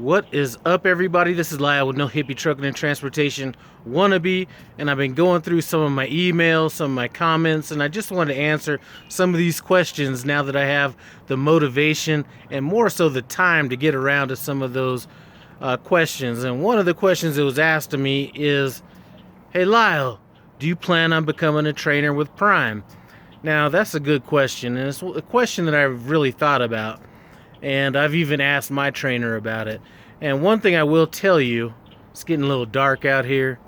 What is up, everybody? This is Lyle with No Hippie Trucking and Transportation Wannabe, and I've been going through some of my emails, some of my comments, and I just wanted to answer some of these questions now that I have the motivation and more so the time to get around to some of those questions. And one of the questions that was asked to me is, "Hey Lyle, do you plan on becoming a trainer with Prime?" Now, that's a good question, and it's a question that I've really thought about. And I've even asked my trainer about it. And one thing I will tell you, it's getting a little dark out here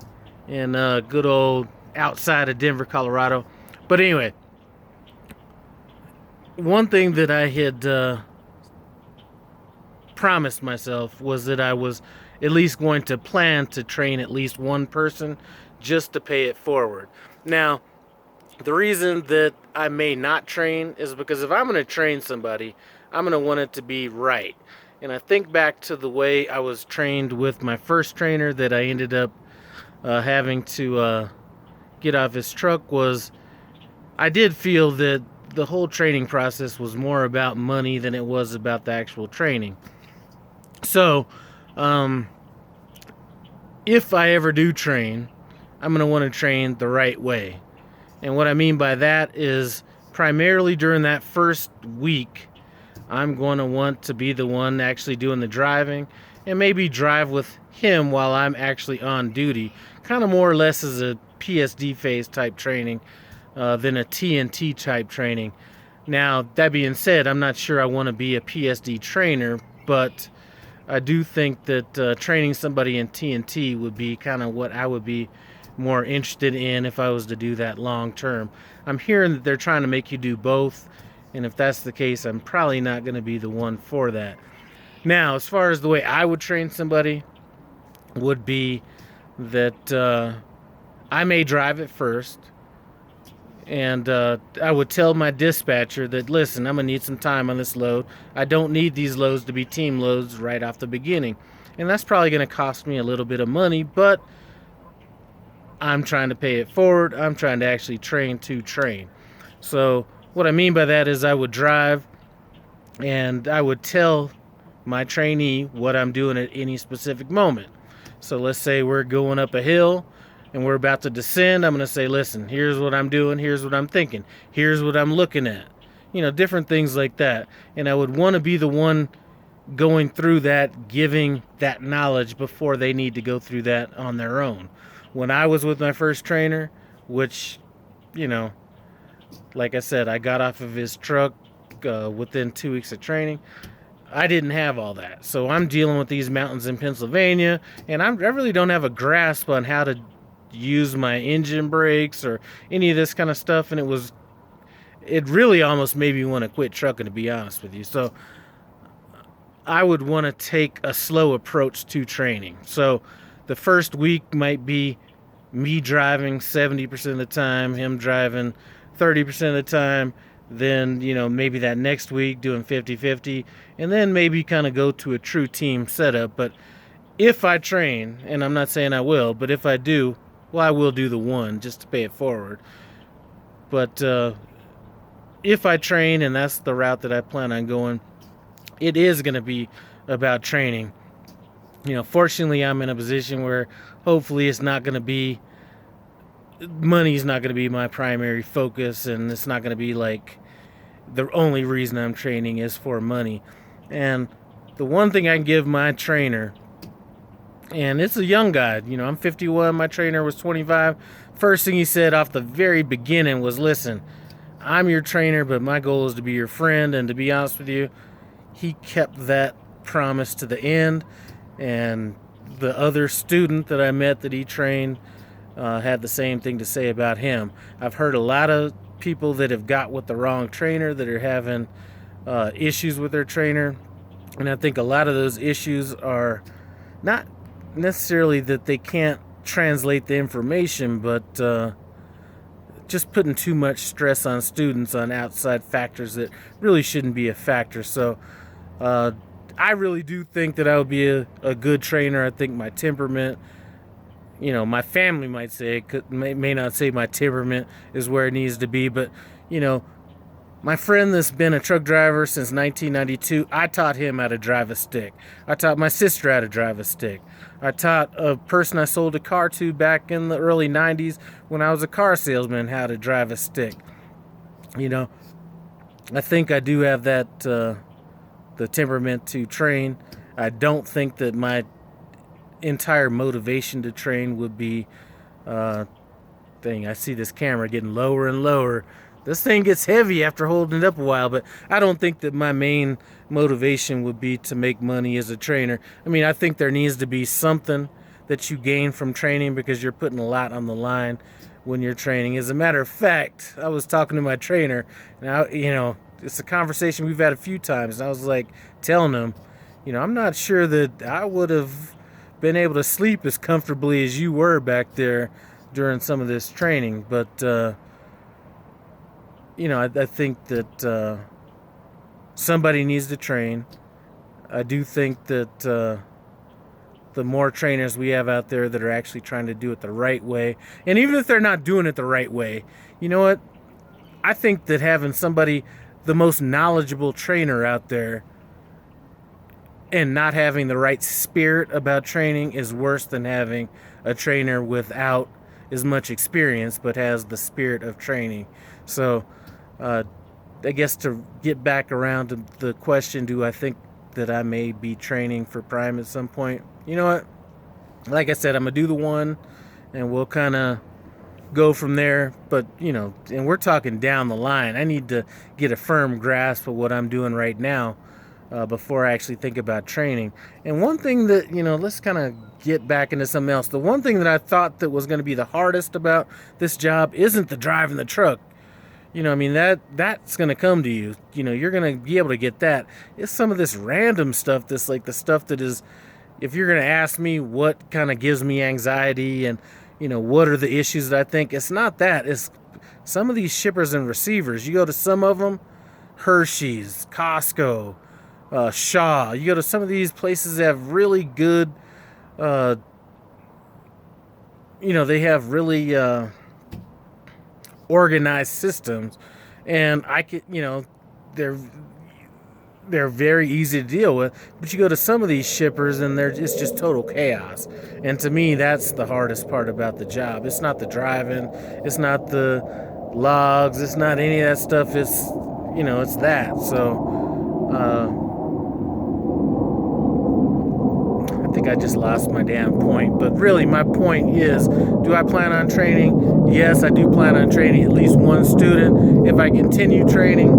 in good old outside of Denver, Colorado. But anyway, one thing that I had promised myself was that I was at least going to plan to train at least one person just to pay it forward. Now, the reason that I may not train is because if I'm going to train somebody, I'm going to want it to be right. And I think back to the way I was trained with my first trainer that I ended up having to get off his truck. Was I did feel that the whole training process was more about money than it was about the actual training. So, if I ever do train, I'm going to want to train the right way. And what I mean by that is primarily during that first week, I'm going to want to be the one actually doing the driving and maybe drive with him while I'm actually on duty. Kind of more or less as a PSD phase type training than a TNT type training. Now, that being said, I'm not sure I want to be a PSD trainer, but I do think that training somebody in TNT would be kind of what I would be more interested in if I was to do that long term. I'm hearing that they're trying to make you do both, and if that's the case, I'm probably not going to be the one for that. Now, as far as the way I would train somebody would be that I may drive it first, and I would tell my dispatcher that, listen, I'm going to need some time on this load. I don't need these loads to be team loads right off the beginning. And that's probably going to cost me a little bit of money, but I'm trying to pay it forward. I'm trying to actually train to train. So what I mean by that is I would drive and I would tell my trainee what I'm doing at any specific moment. So let's say we're going up a hill and we're about to descend. I'm going to say, listen, here's what I'm doing. Here's what I'm thinking. Here's what I'm looking at. Different things like that. And I would want to be the one going through that, giving that knowledge before they need to go through that on their own. When I was with my first trainer, which, like I said, I got off of his truck within 2 weeks of training. I didn't have all that. So I'm dealing with these mountains in Pennsylvania, and I really don't have a grasp on how to use my engine brakes or any of this kind of stuff. And it really almost made me want to quit trucking, to be honest with you. So I would want to take a slow approach to training. So the first week might be me driving 70% of the time, him driving 30% of the time. Then, maybe that next week doing 50-50, and then maybe kind of go to a true team setup. But if I train, and I'm not saying I will, but if I do, well, I will do the one just to pay it forward. But if I train, and that's the route that I plan on going, it is going to be about training. Fortunately, I'm in a position where hopefully it's not going to be, money's not going to be my primary focus, and it's not going to be like the only reason I'm training is for money. And the one thing I can give my trainer, and it's a young guy, I'm 51, my trainer was 25. First thing he said off the very beginning was, listen, I'm your trainer, but my goal is to be your friend. And to be honest with you, he kept that promise to the end. And the other student that I met that he trained had the same thing to say about him. I've heard a lot of people that have got with the wrong trainer that are having issues with their trainer. And I think a lot of those issues are not necessarily that they can't translate the information, but just putting too much stress on students on outside factors that really shouldn't be a factor. So I really do think that I would be a good trainer. I think my temperament, my family might say, may not say my temperament is where it needs to be, but, My friend that's been a truck driver since 1992, I taught him how to drive a stick. I taught my sister how to drive a stick. I taught a person I sold a car to back in the early 90s when I was a car salesman how to drive a stick. You know, I think I do have that, the temperament to train. I don't think that my entire motivation to train would be, I see this camera getting lower and lower. This thing gets heavy after holding it up a while, but I don't think that my main motivation would be to make money as a trainer. I mean, I think there needs to be something that you gain from training because you're putting a lot on the line when you're training. As a matter of fact, I was talking to my trainer, and it's a conversation we've had a few times, and I was like telling him, I'm not sure that I would have been able to sleep as comfortably as you were back there during some of this training, but I think that somebody needs to train. I do think that the more trainers we have out there that are actually trying to do it the right way, and even if they're not doing it the right way, you know what? I think that having somebody, the most knowledgeable trainer out there, and not having the right spirit about training is worse than having a trainer without as much experience but has the spirit of training. So I guess to get back around to the question, do I think that I may be training for Prime at some point? You know what? Like I said, I'm going to do the one, and we'll kind of go from there. But, and we're talking down the line. I need to get a firm grasp of what I'm doing right now before I actually think about training. And one thing that, let's kind of get back into something else. The one thing that I thought that was going to be the hardest about this job isn't the driving the truck. That's going to come to you. You're going to be able to get that. It's some of this random stuff that's like the stuff that is, if you're going to ask me what kind of gives me anxiety and, what are the issues that I think, it's not that. It's some of these shippers and receivers. You go to some of them, Hershey's, Costco, Shaw. You go to some of these places that have really good, they have really organized systems, and they're very easy to deal with. But you go to some of these shippers and it's just total chaos. And to me, that's the hardest part about the job. It's not the driving, it's not the logs, it's not any of that stuff. It's that. So I think I just lost my damn point. But really, my point is, do I plan on training? Yes, I do plan on training at least one student. If I continue training,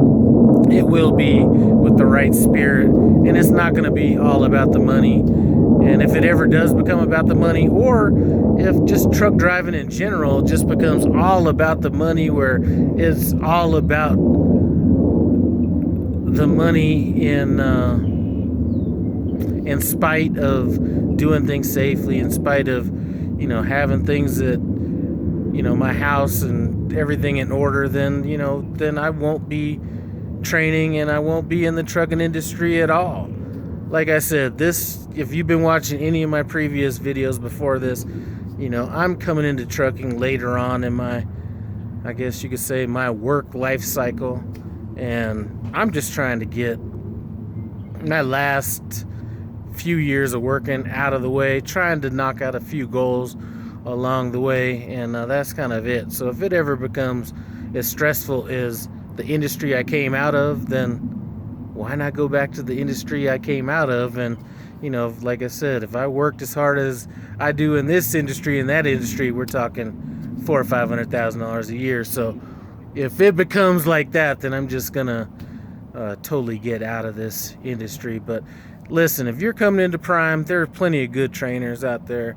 it will be with the right spirit, and it's not going to be all about the money. And if it ever does become about the money, or if just truck driving in general just becomes all about the money, where it's all about the money in spite of doing things safely, in spite of having things that my house and everything in order, then I won't be training, and I won't be in the trucking industry at all. Like I said, if you've been watching any of my previous videos before this, I'm coming into trucking later on in my, I guess you could say, my work life cycle, and I'm just trying to get my last few years of working out of the way, trying to knock out a few goals along the way, and that's kind of it. So if it ever becomes as stressful as the industry I came out of, then why not go back to the industry I came out of? And like I said, if I worked as hard as I do in this industry and that industry, we're talking $400,000 or $500,000 a year. So if it becomes like that, then I'm just gonna totally get out of this industry. But listen, if you're coming into Prime, there are plenty of good trainers out there.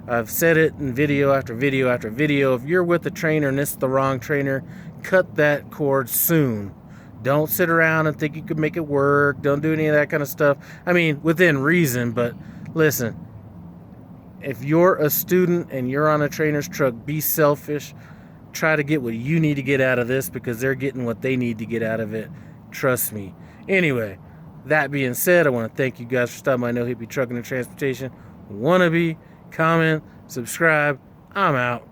I've said it in video after video after video. If you're with a trainer and it's the wrong trainer, cut that cord soon. Don't sit around and think you could make it work. Don't do any of that kind of stuff. I mean, within reason, but listen, if you're a student and you're on a trainer's truck, be selfish. Try to get what you need to get out of this, because they're getting what they need to get out of it. Trust me. Anyway, that being said, I want to thank you guys for stopping by No Hippie Trucking and Transportation. Wannabe, comment, subscribe. I'm out.